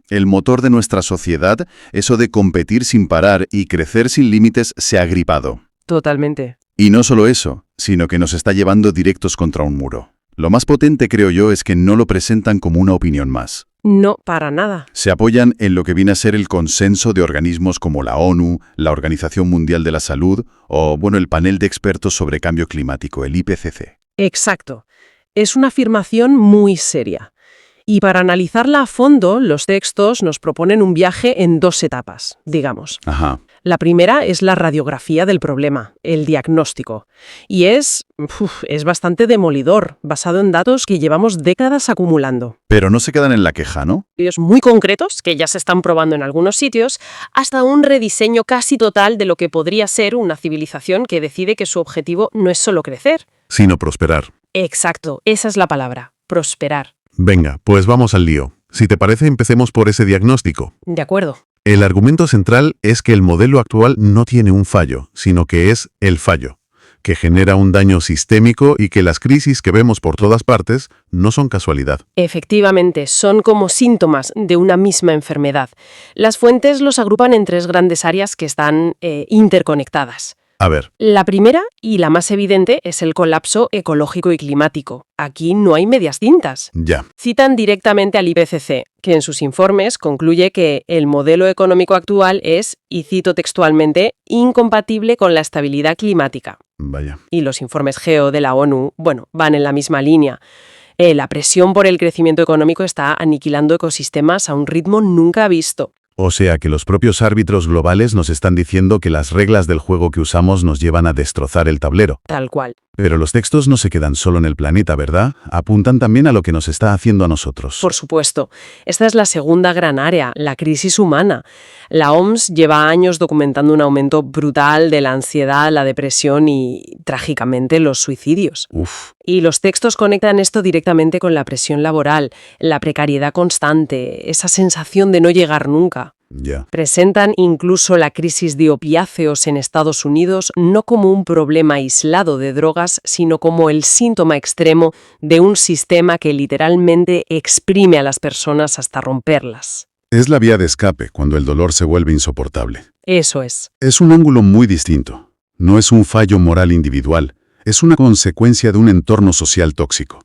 El motor de nuestra sociedad, eso de competir sin parar y crecer sin límites, se ha agripado. Totalmente. Y no solo eso, sino que nos está llevando directos contra un muro. Lo más potente, creo yo, es que no lo presentan como una opinión más. No, para nada. Se apoyan en lo que viene a ser el consenso de organismos como la ONU, la Organización Mundial de la Salud o, el panel de expertos sobre cambio climático, el IPCC. Exacto. Es una afirmación muy seria. Y para analizarla a fondo, los textos nos proponen un viaje en 2 etapas, digamos. Ajá. La primera es la radiografía del problema, el diagnóstico. Y es bastante demolidor, basado en datos que llevamos décadas acumulando. Pero no se quedan en la queja, ¿no? Estudios muy concretos, que ya se están probando en algunos sitios, hasta un rediseño casi total de lo que podría ser una civilización que decide que su objetivo no es solo crecer. Sino prosperar. Exacto, esa es la palabra, prosperar. Venga, pues vamos al lío. Si te parece, empecemos por ese diagnóstico. De acuerdo. El argumento central es que el modelo actual no tiene un fallo, sino que es el fallo, que genera un daño sistémico y que las crisis que vemos por todas partes no son casualidad. Efectivamente, son como síntomas de una misma enfermedad. Las fuentes los agrupan en 3 grandes áreas que están interconectadas. A ver, La primera, y la más evidente, es el colapso ecológico y climático. Aquí no hay medias tintas. ya. Citan directamente al IPCC, que en sus informes concluye que el modelo económico actual es, y cito textualmente, incompatible con la estabilidad climática. Vaya. Y los informes GEO de la ONU, van en la misma línea. La presión por el crecimiento económico está aniquilando ecosistemas a un ritmo nunca visto. O sea que los propios árbitros globales nos están diciendo que las reglas del juego que usamos nos llevan a destrozar el tablero. Tal cual. Pero los textos no se quedan solo en el planeta, ¿verdad? Apuntan también a lo que nos está haciendo a nosotros. Por supuesto. Esta es la segunda gran área, la crisis humana. La OMS lleva años documentando un aumento brutal de la ansiedad, la depresión y, trágicamente, los suicidios. Uf. Y los textos conectan esto directamente con la presión laboral, la precariedad constante, esa sensación de no llegar nunca. Ya. Presentan incluso la crisis de opiáceos en Estados Unidos no como un problema aislado de drogas, sino como el síntoma extremo de un sistema que literalmente exprime a las personas hasta romperlas. Es la vía de escape cuando el dolor se vuelve insoportable. Eso es. Es un ángulo muy distinto. No es un fallo moral individual, es una consecuencia de un entorno social tóxico.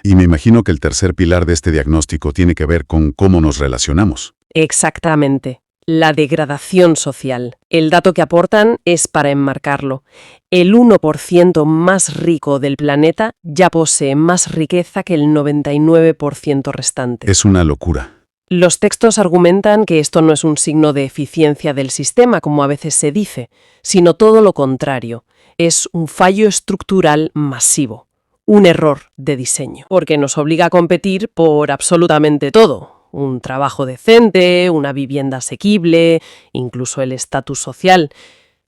Y me imagino que el tercer pilar de este diagnóstico tiene que ver con cómo nos relacionamos. Exactamente. La degradación social. El dato que aportan es para enmarcarlo. El 1% más rico del planeta ya posee más riqueza que el 99% restante. Es una locura. Los textos argumentan que esto no es un signo de eficiencia del sistema, como a veces se dice, sino todo lo contrario. Es un fallo estructural masivo, un error de diseño, porque nos obliga a competir por absolutamente todo. Un trabajo decente, una vivienda asequible, incluso el estatus social.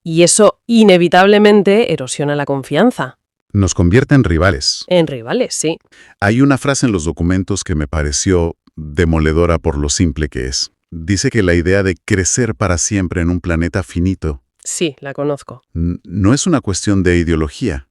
Y eso inevitablemente erosiona la confianza. Nos convierte en rivales. En rivales, sí. Hay una frase en los documentos que me pareció demoledora por lo simple que es. Dice que la idea de crecer para siempre en un planeta finito Sí, la conozco. no es una cuestión de ideología.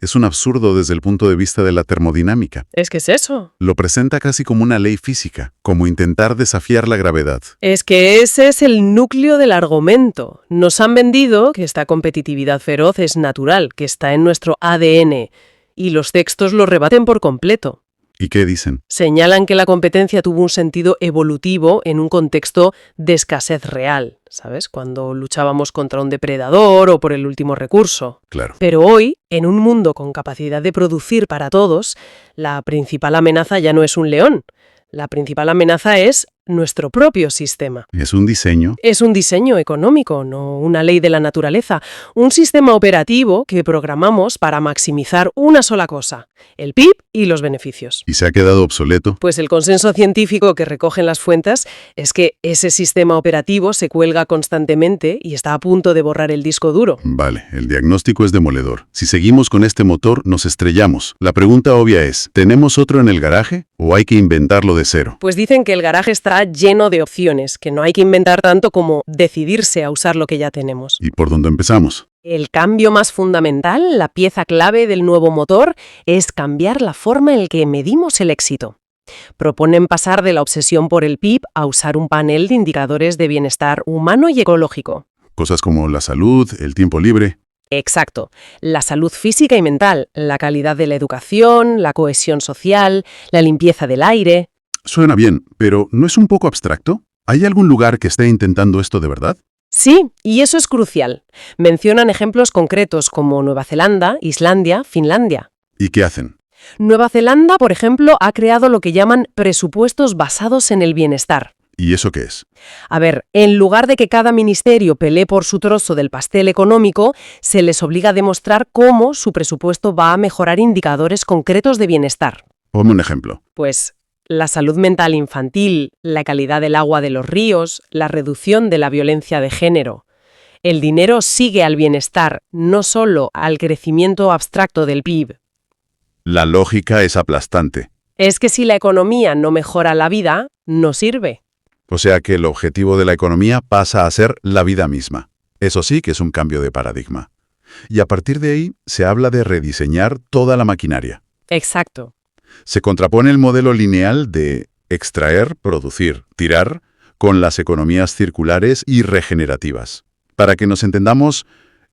Es un absurdo desde el punto de vista de la termodinámica. Es que es eso. Lo presenta casi como una ley física, como intentar desafiar la gravedad. Es que ese es el núcleo del argumento. Nos han vendido que esta competitividad feroz es natural, que está en nuestro ADN, y los textos lo rebaten por completo. ¿Y qué dicen? Señalan que la competencia tuvo un sentido evolutivo en un contexto de escasez real, ¿sabes? Cuando luchábamos contra un depredador o por el último recurso. Claro. Pero hoy, en un mundo con capacidad de producir para todos, la principal amenaza ya no es un león. La principal amenaza es nuestro propio sistema. Es un diseño. Es un diseño económico, no una ley de la naturaleza. Un sistema operativo que programamos para maximizar una sola cosa, el PIB y los beneficios. ¿Y se ha quedado obsoleto? Pues el consenso científico que recogen las fuentes es que ese sistema operativo se cuelga constantemente y está a punto de borrar el disco duro. Vale, el diagnóstico es demoledor. Si seguimos con este motor, nos estrellamos. La pregunta obvia es, ¿tenemos otro en el garaje o hay que inventarlo de cero? Pues dicen que el garaje está lleno de opciones, que no hay que inventar tanto como decidirse a usar lo que ya tenemos. ¿Y por dónde empezamos? El cambio más fundamental, la pieza clave del nuevo motor, es cambiar la forma en la que medimos el éxito. Proponen pasar de la obsesión por el PIB a usar un panel de indicadores de bienestar humano y ecológico. Cosas como la salud, el tiempo libre. Exacto. La salud física y mental, la calidad de la educación, la cohesión social, la limpieza del aire. Suena bien, pero ¿no es un poco abstracto? ¿Hay algún lugar que esté intentando esto de verdad? Sí, y eso es crucial. Mencionan ejemplos concretos como Nueva Zelanda, Islandia, Finlandia. ¿Y qué hacen? Nueva Zelanda, por ejemplo, ha creado lo que llaman presupuestos basados en el bienestar. ¿Y eso qué es? A ver, en lugar de que cada ministerio pelee por su trozo del pastel económico, se les obliga a demostrar cómo su presupuesto va a mejorar indicadores concretos de bienestar. Ponme un ejemplo. Pues la salud mental infantil, la calidad del agua de los ríos, la reducción de la violencia de género. El dinero sigue al bienestar, no solo al crecimiento abstracto del PIB. La lógica es aplastante. Es que si la economía no mejora la vida, no sirve. O sea que el objetivo de la economía pasa a ser la vida misma. Eso sí que es un cambio de paradigma. Y a partir de ahí se habla de rediseñar toda la maquinaria. Exacto. Se contrapone el modelo lineal de extraer, producir, tirar, con las economías circulares y regenerativas. Para que nos entendamos,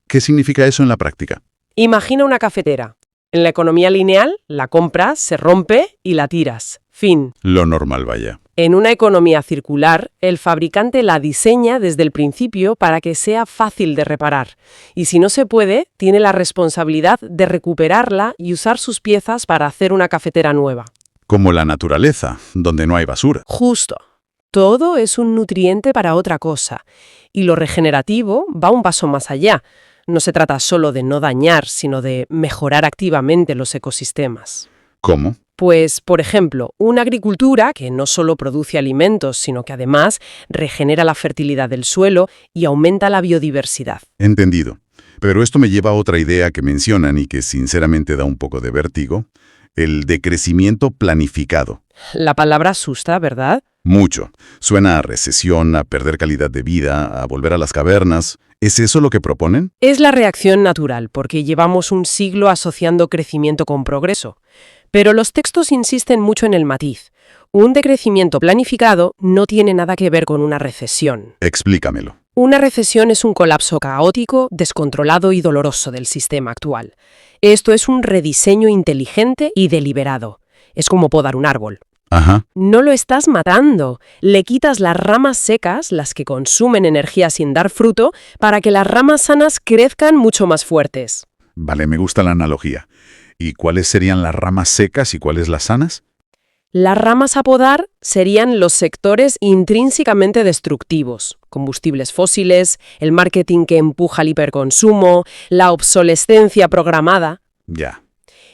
¿qué significa eso en la práctica? Imagina una cafetera. En la economía lineal, la compras, se rompe y la tiras. Fin. Lo normal, vaya. En una economía circular, el fabricante la diseña desde el principio para que sea fácil de reparar. Y si no se puede, tiene la responsabilidad de recuperarla y usar sus piezas para hacer una cafetera nueva. Como la naturaleza, donde no hay basura. Justo. Todo es un nutriente para otra cosa. Y lo regenerativo va un paso más allá. No se trata solo de no dañar, sino de mejorar activamente los ecosistemas. ¿Cómo? Pues, por ejemplo, una agricultura que no solo produce alimentos, sino que además regenera la fertilidad del suelo y aumenta la biodiversidad. Entendido. Pero esto me lleva a otra idea que mencionan y que sinceramente da un poco de vértigo, el decrecimiento planificado. La palabra asusta, ¿verdad? Mucho. Suena a recesión, a perder calidad de vida, a volver a las cavernas. ¿Es eso lo que proponen? Es la reacción natural, porque llevamos un siglo asociando crecimiento con progreso. Pero los textos insisten mucho en el matiz. Un decrecimiento planificado no tiene nada que ver con una recesión. Explícamelo. Una recesión es un colapso caótico, descontrolado y doloroso del sistema actual. Esto es un rediseño inteligente y deliberado. Es como podar un árbol. Ajá. No lo estás matando. Le quitas las ramas secas, las que consumen energía sin dar fruto, para que las ramas sanas crezcan mucho más fuertes. Vale, me gusta la analogía. ¿Y cuáles serían las ramas secas y cuáles las sanas? Las ramas a podar serían los sectores intrínsecamente destructivos, combustibles fósiles, el marketing que empuja al hiperconsumo, la obsolescencia programada. Ya.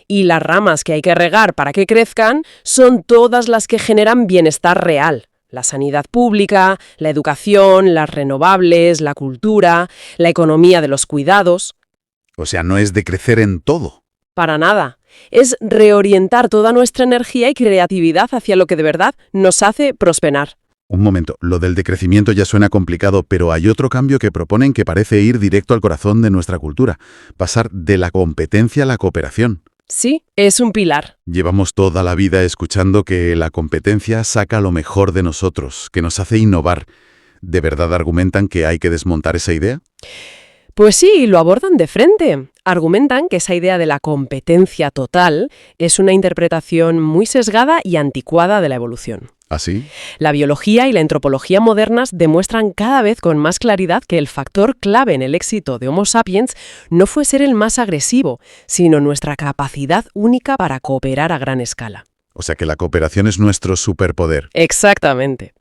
Y las ramas que hay que regar para que crezcan son todas las que generan bienestar real. La sanidad pública, la educación, las renovables, la cultura, la economía de los cuidados. O sea, no es decrecer en todo. Para nada. Es reorientar toda nuestra energía y creatividad hacia lo que de verdad nos hace prosperar. Un momento, lo del decrecimiento ya suena complicado, pero hay otro cambio que proponen que parece ir directo al corazón de nuestra cultura. Pasar de la competencia a la cooperación. Sí, es un pilar. Llevamos toda la vida escuchando que la competencia saca lo mejor de nosotros, que nos hace innovar. ¿De verdad argumentan que hay que desmontar esa idea? Pues sí, lo abordan de frente. Argumentan que esa idea de la competencia total es una interpretación muy sesgada y anticuada de la evolución. ¿Así? La biología y la antropología modernas demuestran cada vez con más claridad que el factor clave en el éxito de Homo sapiens no fue ser el más agresivo, sino nuestra capacidad única para cooperar a gran escala. O sea que la cooperación es nuestro superpoder. Exactamente.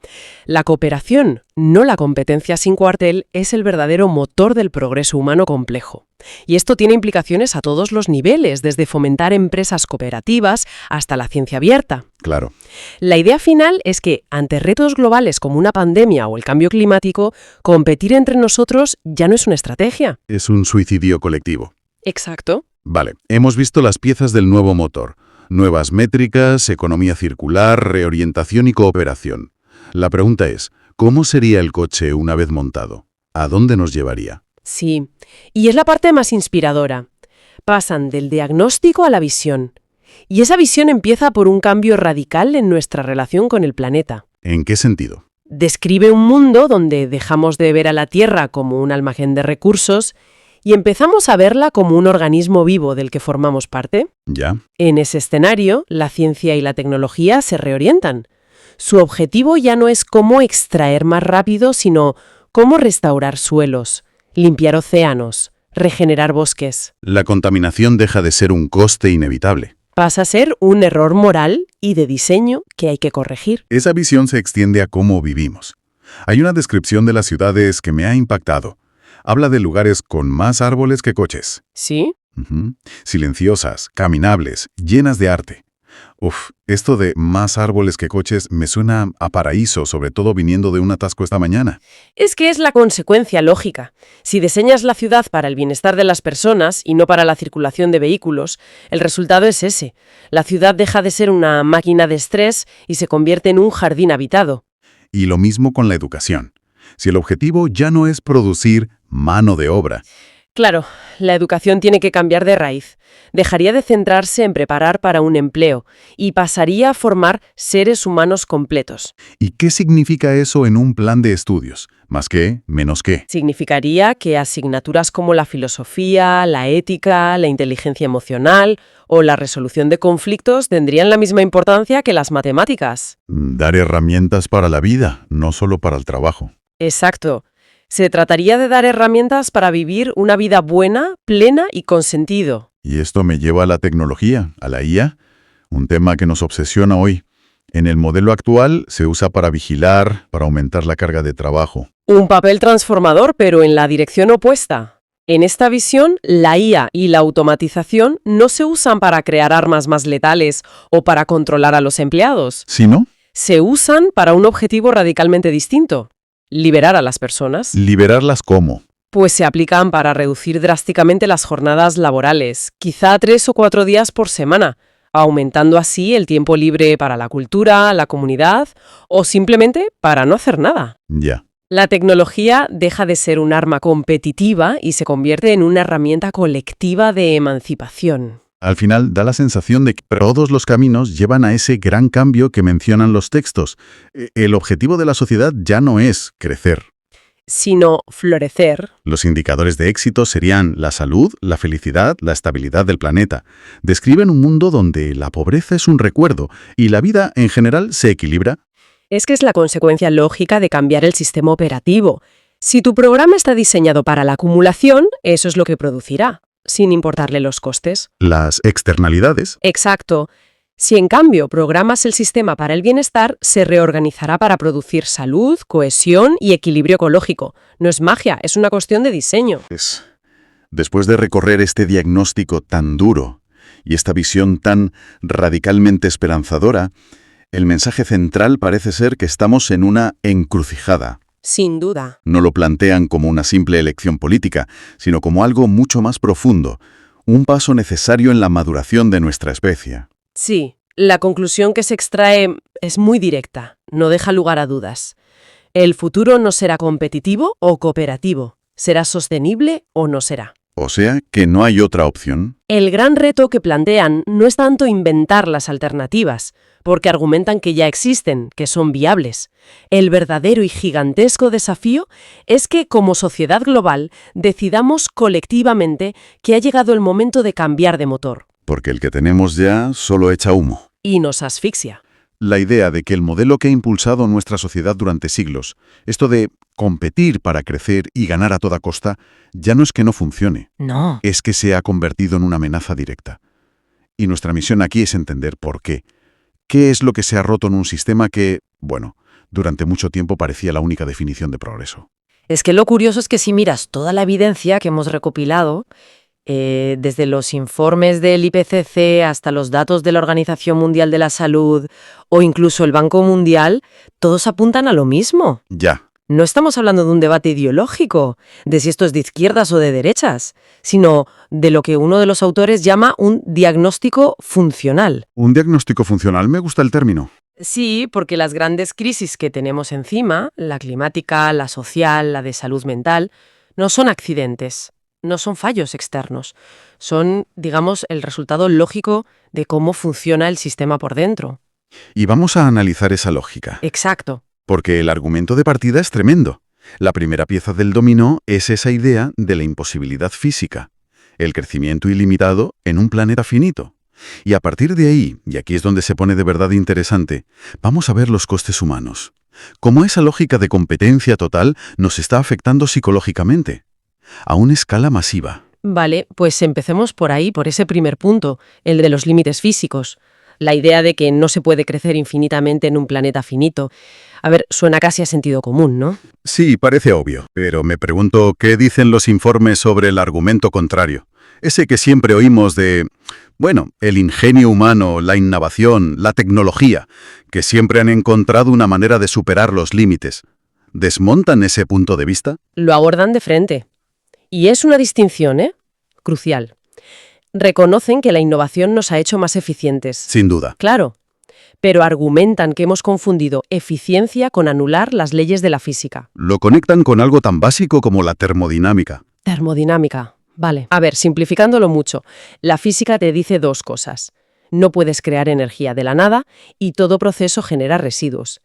La cooperación, no la competencia sin cuartel, es el verdadero motor del progreso humano complejo. Y esto tiene implicaciones a todos los niveles, desde fomentar empresas cooperativas hasta la ciencia abierta. Claro. La idea final es que, ante retos globales como una pandemia o el cambio climático, competir entre nosotros ya no es una estrategia. Es un suicidio colectivo. Exacto. Vale, hemos visto las piezas del nuevo motor. Nuevas métricas, economía circular, reorientación y cooperación. La pregunta es, ¿cómo sería el coche una vez montado? ¿A dónde nos llevaría? Sí, y es la parte más inspiradora. Pasan del diagnóstico a la visión. Y esa visión empieza por un cambio radical en nuestra relación con el planeta. ¿En qué sentido? Describe un mundo donde dejamos de ver a la Tierra como un almacén de recursos y empezamos a verla como un organismo vivo del que formamos parte. Ya. En ese escenario, la ciencia y la tecnología se reorientan. Su objetivo ya no es cómo extraer más rápido, sino cómo restaurar suelos, limpiar océanos, regenerar bosques. La contaminación deja de ser un coste inevitable. Pasa a ser un error moral y de diseño que hay que corregir. Esa visión se extiende a cómo vivimos. Hay una descripción de las ciudades que me ha impactado. Habla de lugares con más árboles que coches. ¿Sí? Silenciosas, caminables, llenas de arte. Esto de más árboles que coches me suena a paraíso, sobre todo viniendo de un atasco esta mañana. Es que es la consecuencia lógica. Si diseñas la ciudad para el bienestar de las personas y no para la circulación de vehículos, el resultado es ese. La ciudad deja de ser una máquina de estrés y se convierte en un jardín habitado. Y lo mismo con la educación. Si el objetivo ya no es producir mano de obra. Claro, la educación tiene que cambiar de raíz. Dejaría de centrarse en preparar para un empleo y pasaría a formar seres humanos completos. ¿Y qué significa eso en un plan de estudios? ¿Más qué? ¿Menos qué? Significaría que asignaturas como la filosofía, la ética, la inteligencia emocional o la resolución de conflictos tendrían la misma importancia que las matemáticas. Dar herramientas para la vida, no solo para el trabajo. Exacto. Se trataría de dar herramientas para vivir una vida buena, plena y con sentido. Y esto me lleva a la tecnología, a la IA, un tema que nos obsesiona hoy. En el modelo actual se usa para vigilar, para aumentar la carga de trabajo. Un papel transformador, pero en la dirección opuesta. En esta visión, la IA y la automatización no se usan para crear armas más letales o para controlar a los empleados. ¿Sí, no? Se usan para un objetivo radicalmente distinto: liberar a las personas. ¿Liberarlas cómo? Pues se aplican para reducir drásticamente las jornadas laborales, quizá 3 o 4 días por semana, aumentando así el tiempo libre para la cultura, la comunidad o simplemente para no hacer nada. Ya. La tecnología deja de ser un arma competitiva y se convierte en una herramienta colectiva de emancipación. Al final da la sensación de que todos los caminos llevan a ese gran cambio que mencionan los textos. El objetivo de la sociedad ya no es crecer. Sino florecer. Los indicadores de éxito serían la salud, la felicidad, la estabilidad del planeta. Describen un mundo donde la pobreza es un recuerdo y la vida en general se equilibra. Es que es la consecuencia lógica de cambiar el sistema operativo. Si tu programa está diseñado para la acumulación, eso es lo que producirá, sin importarle los costes. Las externalidades. Exacto. Si en cambio programas el sistema para el bienestar, se reorganizará para producir salud, cohesión y equilibrio ecológico. No es magia, es una cuestión de diseño. Después de recorrer este diagnóstico tan duro y esta visión tan radicalmente esperanzadora, el mensaje central parece ser que estamos en una encrucijada. Sin duda. No lo plantean como una simple elección política, sino como algo mucho más profundo, un paso necesario en la maduración de nuestra especie. Sí, la conclusión que se extrae es muy directa, no deja lugar a dudas. El futuro no será competitivo o cooperativo, será sostenible o no será. O sea, que no hay otra opción. El gran reto que plantean no es tanto inventar las alternativas, porque argumentan que ya existen, que son viables. El verdadero y gigantesco desafío es que, como sociedad global, decidamos colectivamente que ha llegado el momento de cambiar de motor. Porque el que tenemos ya solo echa humo. Y nos asfixia. La idea de que el modelo que ha impulsado nuestra sociedad durante siglos, esto de competir para crecer y ganar a toda costa, ya no es que no funcione. No. Es que se ha convertido en una amenaza directa. Y nuestra misión aquí es entender por qué. ¿Qué es lo que se ha roto en un sistema que, bueno, durante mucho tiempo parecía la única definición de progreso? Es que lo curioso es que si miras toda la evidencia que hemos recopilado, desde los informes del IPCC hasta los datos de la Organización Mundial de la Salud o incluso el Banco Mundial, todos apuntan a lo mismo. Ya. No estamos hablando de un debate ideológico, de si esto es de izquierdas o de derechas, sino de lo que uno de los autores llama un diagnóstico funcional. Un diagnóstico funcional, me gusta el término. Sí, porque las grandes crisis que tenemos encima, la climática, la social, la de salud mental, no son accidentes. no son fallos externos. Son, digamos, el resultado lógico de cómo funciona el sistema por dentro. Y vamos a analizar esa lógica, Exacto. porque el argumento de partida es tremendo. La primera pieza del dominó es esa idea de la imposibilidad física, el crecimiento ilimitado en un planeta finito. Y a partir de ahí, y aquí es donde se pone de verdad interesante, vamos a ver los costes humanos. Cómo esa lógica de competencia total nos está afectando psicológicamente, a una escala masiva. Vale, pues empecemos por ahí, por ese primer punto, el de los límites físicos. La idea de que no se puede crecer infinitamente en un planeta finito. A ver, suena casi a sentido común, ¿no? Sí, parece obvio, pero me pregunto qué dicen los informes sobre el argumento contrario. Ese que siempre oímos de, bueno, el ingenio humano, la innovación, la tecnología, que siempre han encontrado una manera de superar los límites. ¿Desmontan ese punto de vista? Lo abordan de frente. Y es una distinción, crucial. Reconocen que la innovación nos ha hecho más eficientes. Sin duda. Claro, pero argumentan que hemos confundido eficiencia con anular las leyes de la física. Lo conectan con algo tan básico como la termodinámica. Termodinámica. Vale. A ver, simplificándolo mucho, la física te dice dos cosas. No puedes crear energía de la nada y todo proceso genera residuos.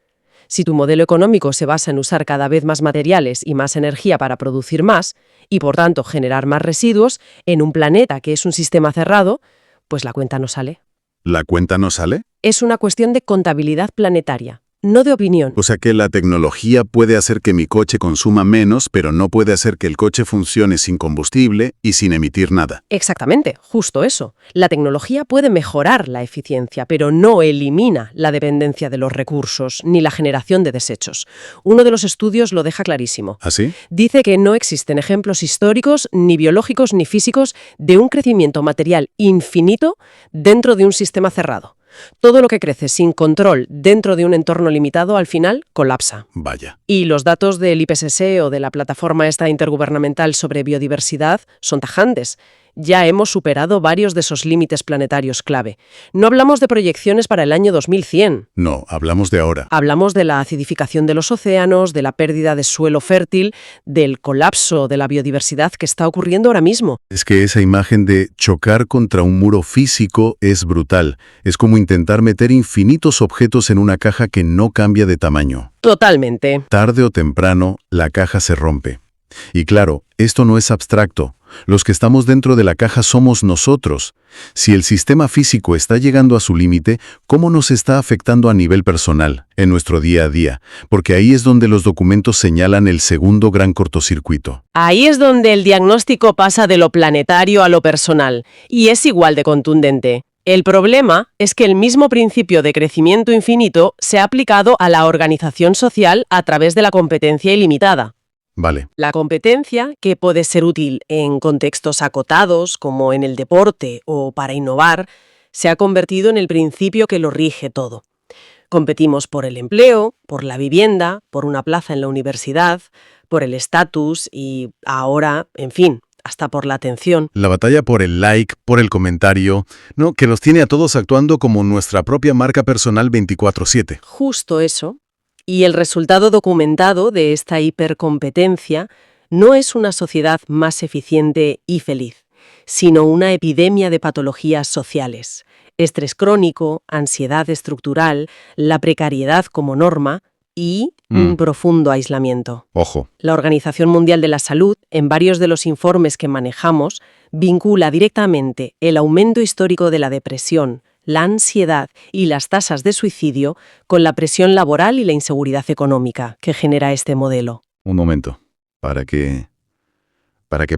Si tu modelo económico se basa en usar cada vez más materiales y más energía para producir más, y por tanto generar más residuos, en un planeta que es un sistema cerrado, pues la cuenta no sale. ¿La cuenta no sale? Es una cuestión de contabilidad planetaria, no de opinión. O sea que la tecnología puede hacer que mi coche consuma menos, pero no puede hacer que el coche funcione sin combustible y sin emitir nada. Exactamente, justo eso. La tecnología puede mejorar la eficiencia, pero no elimina la dependencia de los recursos ni la generación de desechos. Uno de los estudios lo deja clarísimo. ¿Así? Dice que no existen ejemplos históricos, ni biológicos, ni físicos, de un crecimiento material infinito dentro de un sistema cerrado. Todo lo que crece sin control dentro de un entorno limitado, al final, colapsa. Vaya. Y los datos del IPCC o de la plataforma esta intergubernamental sobre biodiversidad son tajantes. Ya hemos superado varios de esos límites planetarios clave. No hablamos de proyecciones para el año 2100. No, hablamos de ahora. Hablamos de la acidificación de los océanos, de la pérdida de suelo fértil, del colapso de la biodiversidad que está ocurriendo ahora mismo. Es que esa imagen de chocar contra un muro físico es brutal. Es como intentar meter infinitos objetos en una caja que no cambia de tamaño. Totalmente. Tarde o temprano, la caja se rompe. Y claro, esto no es abstracto. Los que estamos dentro de la caja somos nosotros. Si el sistema físico está llegando a su límite, ¿cómo nos está afectando a nivel personal, en nuestro día a día? Porque ahí es donde los documentos señalan el segundo gran cortocircuito. Ahí es donde el diagnóstico pasa de lo planetario a lo personal, y es igual de contundente. El problema es que el mismo principio de crecimiento infinito se ha aplicado a la organización social a través de la competencia ilimitada. Vale. La competencia, que puede ser útil en contextos acotados, como en el deporte o para innovar, se ha convertido en el principio que lo rige todo. Competimos por el empleo, por la vivienda, por una plaza en la universidad, por el estatus y ahora, en fin, hasta por la atención. La batalla por el like, por el comentario, ¿no? Que nos tiene a todos actuando como nuestra propia marca personal 24/7. Justo eso. Y el resultado documentado de esta hipercompetencia no es una sociedad más eficiente y feliz, sino una epidemia de patologías sociales. Estrés crónico, ansiedad estructural, la precariedad como norma y un profundo aislamiento. Ojo. La Organización Mundial de la Salud, en varios de los informes que manejamos, vincula directamente el aumento histórico de la depresión, la ansiedad y las tasas de suicidio con la presión laboral y la inseguridad económica que genera este modelo. Un momento, para que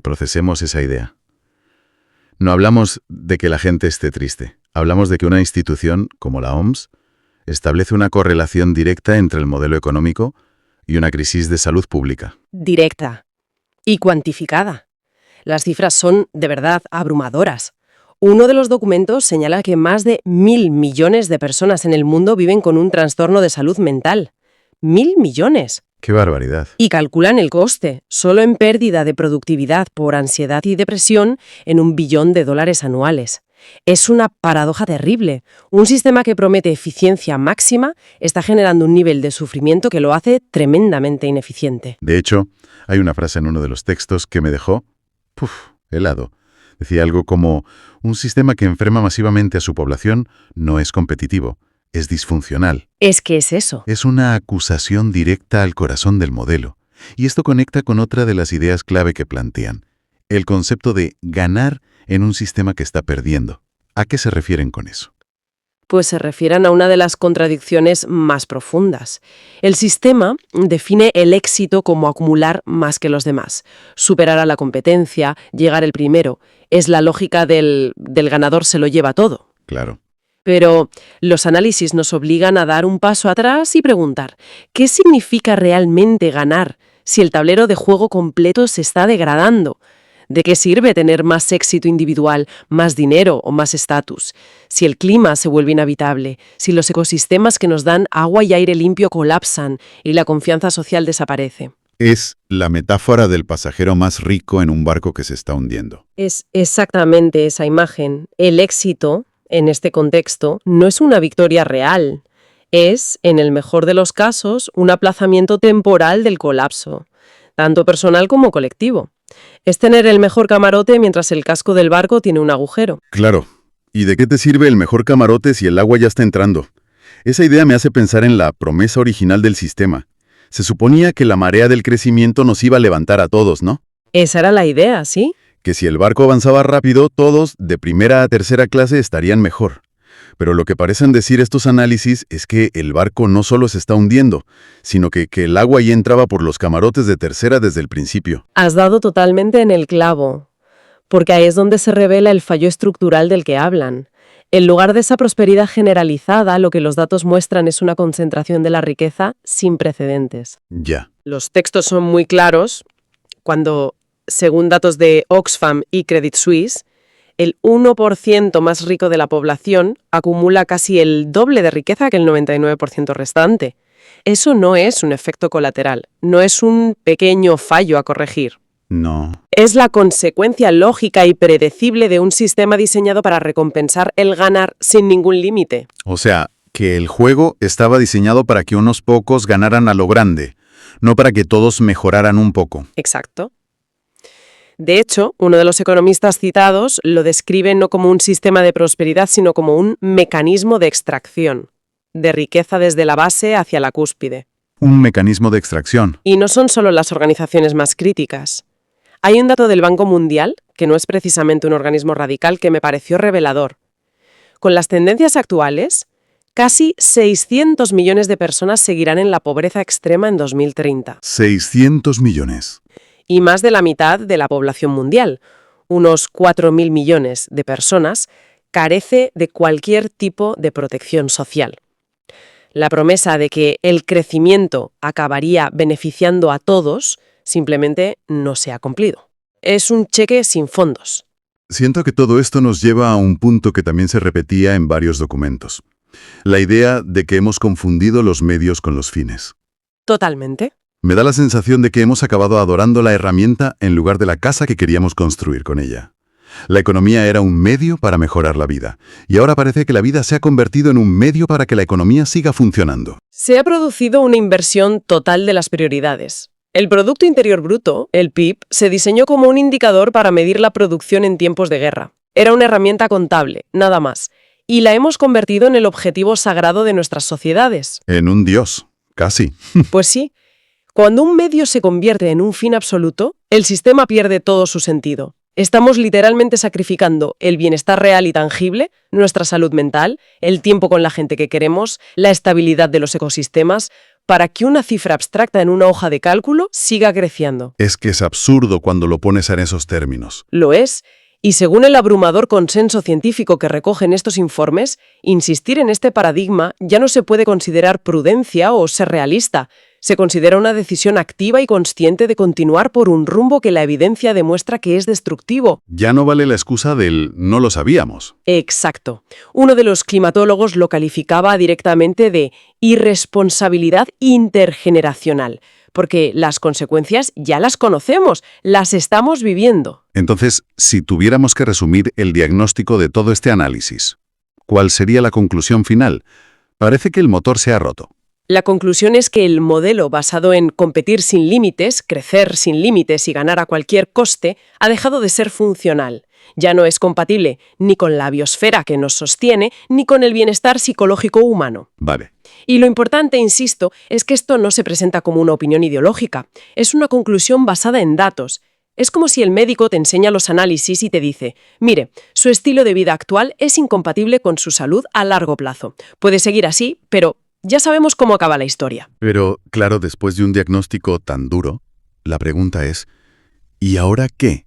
procesemos esa idea. No hablamos de que la gente esté triste, hablamos de que una institución, como la OMS, establece una correlación directa entre el modelo económico y una crisis de salud pública. Directa y cuantificada. Las cifras son, de verdad, abrumadoras. Uno de los documentos señala que más de 1.000 millones de personas en el mundo viven con un trastorno de salud mental. 1.000 millones. ¡Qué barbaridad! Y calculan el coste, solo en pérdida de productividad por ansiedad y depresión, en $1 billón anuales. Es una paradoja terrible. Un sistema que promete eficiencia máxima está generando un nivel de sufrimiento que lo hace tremendamente ineficiente. De hecho, hay una frase en uno de los textos que me dejó Helado. Decía algo como, un sistema que enferma masivamente a su población no es competitivo, es disfuncional. Es que es eso. Es una acusación directa al corazón del modelo. Y esto conecta con otra de las ideas clave que plantean, el concepto de ganar en un sistema que está perdiendo. ¿A qué se refieren con eso? Pues se refieren a una de las contradicciones más profundas. El sistema define el éxito como acumular más que los demás, superar a la competencia, llegar el primero. Es la lógica del ganador se lo lleva todo. Claro. Pero los análisis nos obligan a dar un paso atrás y preguntar, ¿qué significa realmente ganar si el tablero de juego completo se está degradando? ¿De qué sirve tener más éxito individual, más dinero o más estatus? Si el clima se vuelve inhabitable, si los ecosistemas que nos dan agua y aire limpio colapsan y la confianza social desaparece. Es la metáfora del pasajero más rico en un barco que se está hundiendo. Es exactamente esa imagen. El éxito, en este contexto, no es una victoria real. Es, en el mejor de los casos, un aplazamiento temporal del colapso, tanto personal como colectivo. Es tener el mejor camarote mientras el casco del barco tiene un agujero. Claro. ¿Y de qué te sirve el mejor camarote si el agua ya está entrando? Esa idea me hace pensar en la promesa original del sistema. Se suponía que la marea del crecimiento nos iba a levantar a todos, ¿no? Esa era la idea, ¿sí? Que si el barco avanzaba rápido, todos, de primera a tercera clase, estarían mejor. Pero lo que parecen decir estos análisis es que el barco no solo se está hundiendo, sino que el agua ya entraba por los camarotes de tercera desde el principio. Has dado totalmente en el clavo, porque ahí es donde se revela el fallo estructural del que hablan. En lugar de esa prosperidad generalizada, lo que los datos muestran es una concentración de la riqueza sin precedentes. Ya. Los textos son muy claros cuando, según datos de Oxfam y Credit Suisse, el 1% más rico de la población acumula casi el doble de riqueza que el 99% restante. Eso no es un efecto colateral, no es un pequeño fallo a corregir. No. Es la consecuencia lógica y predecible de un sistema diseñado para recompensar el ganar sin ningún límite. O sea, que el juego estaba diseñado para que unos pocos ganaran a lo grande, no para que todos mejoraran un poco. Exacto. De hecho, uno de los economistas citados lo describe no como un sistema de prosperidad, sino como un mecanismo de extracción, de riqueza desde la base hacia la cúspide. Un mecanismo de extracción. Y no son solo las organizaciones más críticas. Hay un dato del Banco Mundial, que no es precisamente un organismo radical, que me pareció revelador. Con las tendencias actuales, casi 600 millones de personas seguirán en la pobreza extrema en 2030. 600 millones. Y más de la mitad de la población mundial, unos 4.000 millones de personas, carece de cualquier tipo de protección social. La promesa de que el crecimiento acabaría beneficiando a todos simplemente no se ha cumplido. Es un cheque sin fondos. Siento que todo esto nos lleva a un punto que también se repetía en varios documentos. La idea de que hemos confundido los medios con los fines. Totalmente. Me da la sensación de que hemos acabado adorando la herramienta en lugar de la casa que queríamos construir con ella. La economía era un medio para mejorar la vida, y ahora parece que la vida se ha convertido en un medio para que la economía siga funcionando. Se ha producido una inversión total de las prioridades. El Producto Interior Bruto, el PIB, se diseñó como un indicador para medir la producción en tiempos de guerra. Era una herramienta contable, nada más, y la hemos convertido en el objetivo sagrado de nuestras sociedades. En un dios, casi. Pues sí. Cuando un medio se convierte en un fin absoluto, el sistema pierde todo su sentido. Estamos literalmente sacrificando el bienestar real y tangible, nuestra salud mental, el tiempo con la gente que queremos, la estabilidad de los ecosistemas, para que una cifra abstracta en una hoja de cálculo siga creciendo. Es que es absurdo cuando lo pones en esos términos. Lo es. Y según el abrumador consenso científico que recogen estos informes, insistir en este paradigma ya no se puede considerar prudencia o ser realista. Se considera una decisión activa y consciente de continuar por un rumbo que la evidencia demuestra que es destructivo. Ya no vale la excusa del no lo sabíamos. Exacto. Uno de los climatólogos lo calificaba directamente de irresponsabilidad intergeneracional, porque las consecuencias ya las conocemos, las estamos viviendo. Entonces, si tuviéramos que resumir el diagnóstico de todo este análisis, ¿cuál sería la conclusión final? Parece que el motor se ha roto. La conclusión es que el modelo basado en competir sin límites, crecer sin límites y ganar a cualquier coste ha dejado de ser funcional. Ya no es compatible ni con la biosfera que nos sostiene, ni con el bienestar psicológico humano. Vale. Y lo importante, insisto, es que esto no se presenta como una opinión ideológica. Es una conclusión basada en datos. Es como si el médico te enseña los análisis y te dice, mire, su estilo de vida actual es incompatible con su salud a largo plazo. Puede seguir así, pero ya sabemos cómo acaba la historia. Pero, claro, después de un diagnóstico tan duro, la pregunta es, ¿y ahora qué?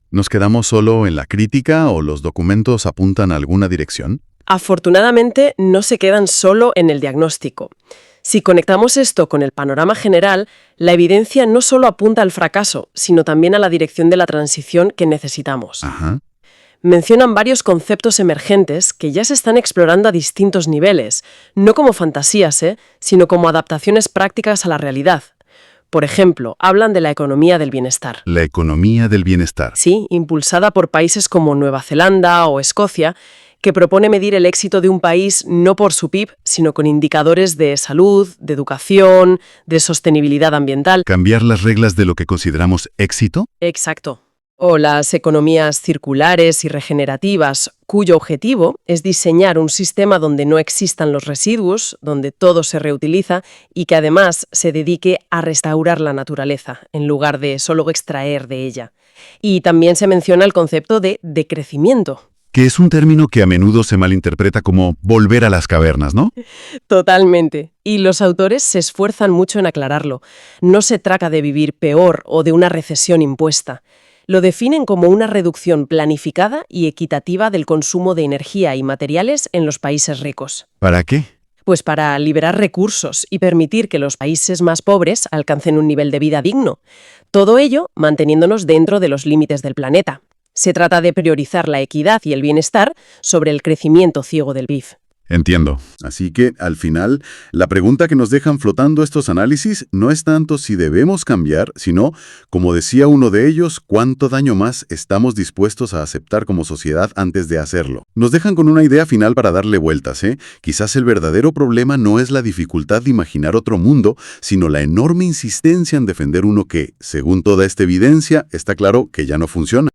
¿Nos quedamos solo en la crítica o los documentos apuntan a alguna dirección? Afortunadamente, no se quedan solo en el diagnóstico. Si conectamos esto con el panorama general, la evidencia no solo apunta al fracaso, sino también a la dirección de la transición que necesitamos. Ajá. Mencionan varios conceptos emergentes que ya se están explorando a distintos niveles, no como fantasías, sino como adaptaciones prácticas a la realidad. Por ejemplo, hablan de la economía del bienestar. La economía del bienestar. Sí, impulsada por países como Nueva Zelanda o Escocia, que propone medir el éxito de un país no por su PIB, sino con indicadores de salud, de educación, de sostenibilidad ambiental. ¿Cambiar las reglas de lo que consideramos éxito? Exacto. O las economías circulares y regenerativas, cuyo objetivo es diseñar un sistema donde no existan los residuos, donde todo se reutiliza y que además se dedique a restaurar la naturaleza, en lugar de solo extraer de ella. Y también se menciona el concepto de decrecimiento. Que es un término que a menudo se malinterpreta como volver a las cavernas, ¿no? Totalmente. Y los autores se esfuerzan mucho en aclararlo. No se trata de vivir peor o de una recesión impuesta. Lo definen como una reducción planificada y equitativa del consumo de energía y materiales en los países ricos. ¿Para qué? Pues para liberar recursos y permitir que los países más pobres alcancen un nivel de vida digno. Todo ello manteniéndonos dentro de los límites del planeta. Se trata de priorizar la equidad y el bienestar sobre el crecimiento ciego del PIB. Entiendo. Así que, al final, la pregunta que nos dejan flotando estos análisis no es tanto si debemos cambiar, sino, como decía uno de ellos, cuánto daño más estamos dispuestos a aceptar como sociedad antes de hacerlo. Nos dejan con una idea final para darle vueltas, ¿eh? Quizás el verdadero problema no es la dificultad de imaginar otro mundo, sino la enorme insistencia en defender uno que, según toda esta evidencia, está claro que ya no funciona.